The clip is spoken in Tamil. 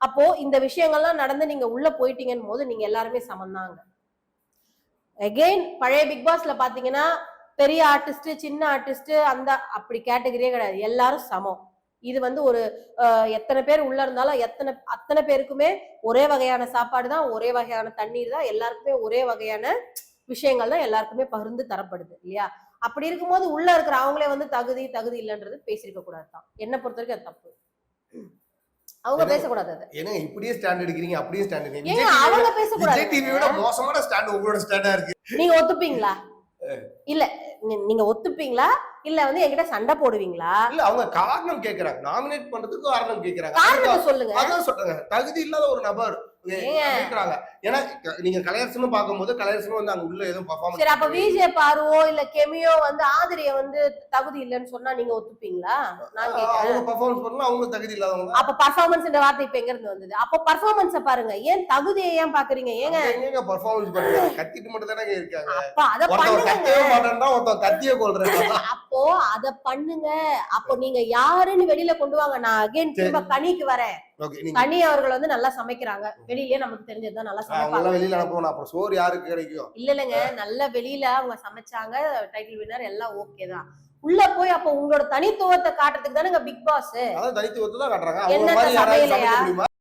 அப்போ இந்த விஷயங்கள்லாம் நடந்து நீங்க உள்ள போயிட்டீங்கன்னு போது நீங்க எல்லாருமே சமந்தாங்க. அகெயின் பழைய பிக் பாஸ்ல பாத்தீங்கன்னா பெரிய ஆர்டிஸ்ட் சின்ன ஆர்டிஸ்ட் அந்த அப்படி கேட்டகரியே கிடையாது, எல்லாரும் சமம். இது வந்து ஒரு எத்தனை பேர் உள்ள இருந்தாலும் அத்தனை பேருக்குமே ஒரே வகையான சாப்பாடு தான், ஒரே வகையான தண்ணீர் தான், எல்லாருக்குமே ஒரே வகையான விஷயங்கள் தான் எல்லாருக்குமே பகிர்ந்து தரப்படுது இல்லையா? அப்படி இருக்கும்போது உள்ள இருக்கிற அவங்களே வந்து தகுதி இல்லைன்றது பேசிருக்க கூடாது தான். என்ன பொறுத்த வரைக்கும் அது தப்பு. அவங்க பேசக்கூடாது. அது ஏன்னா இப்படியே ஸ்டாண்ட் எடுக்கிறீங்க, அப்படியே ஸ்டாண்ட் எடுக்கிறீங்க. ஏங்க அவங்க பேசக்கூடாது. விஜய் டிவியோட மோசமான ஸ்டாண்ட் உங்களோட ஸ்டாண்டா இருக்கு. நீங்க ஒத்துப்பீங்களா? இல்ல நீங்க ஒத்துப்பீங்களா இல்ல வந்து என்கிட்ட சண்டை போடுவீங்களா? இல்ல அவங்க காரணம் கேக்குறாங்க, நாமினேட் பண்றதுக்கு காரணம் கேக்குறாங்க. காரணத்தை சொல்லுங்க. அதான் சொல்றாங்க, தகுதி இல்லாத ஒரு நபர் கேக்குறாங்க. ஏன்னா நீங்க கலையரசனும் பாக்கும்போது கலையரசனும் வந்து அங்க உள்ள எதுவும் பெர்ஃபார்மன்ஸ். சரி, அப்ப விஜே பாருவோ இல்ல கெமியோ வந்து ஆதிரிய வந்து தகுதி இல்லைன்னு சொன்னா நீங்க ஒத்துப்பீங்களா? நான் கேக்குறேன். அவங்க பெர்ஃபார்மன்ஸ் பண்ணலாம், அவங்க தகுதி இல்லாதவங்க. அப்ப பெர்ஃபார்மன்ஸ்ன்ற வார்த்தை இப்ப எங்க இருந்து வந்தது? அப்ப பெர்ஃபார்மன்ஸ பாருங்க, ஏன் தகுதியை ஏன் பாக்குறீங்க? ஏங்க எங்க பெர்ஃபார்மன்ஸ் பண்றாங்க, கத்திட்டு மட்டும் தானே இருக்காங்க. அப்ப அத பண்ணுங்க. கத்தவே மாட்டேன்றா ஒருத்தன் கத்தியே கொல்றாங்க. அப்போ அத பண்ணுங்க. அப்போ நீங்க யாருன்னு வெளியில கொண்டு வாங்க. நான் அகைன் திரும்ப கனிக்கு வரேன். கனி அவர்கள் வந்து நல்லா சமைக்கிறாங்க, வெளியிலே நமக்கு தெரிஞ்சதுதான் நல்லா சமைப்பாங்க. வெளியில அனுப்புவோம், அப்புறம் சோறு யாருக்கு கிடைக்கும்? இல்லங்க, நல்ல வெளியில அவங்க சமைச்சாங்க, டைட்டில் வின்னர் எல்லாம் ஓகே தான். உள்ள போய் அப்ப உங்களோட தனித்துவத்தை காட்டுறதுக்கு தானே பிக் பாஸ். அதான் தனித்துவத்தை தான் காட்டுறாங்க. என்ன சமையலையா?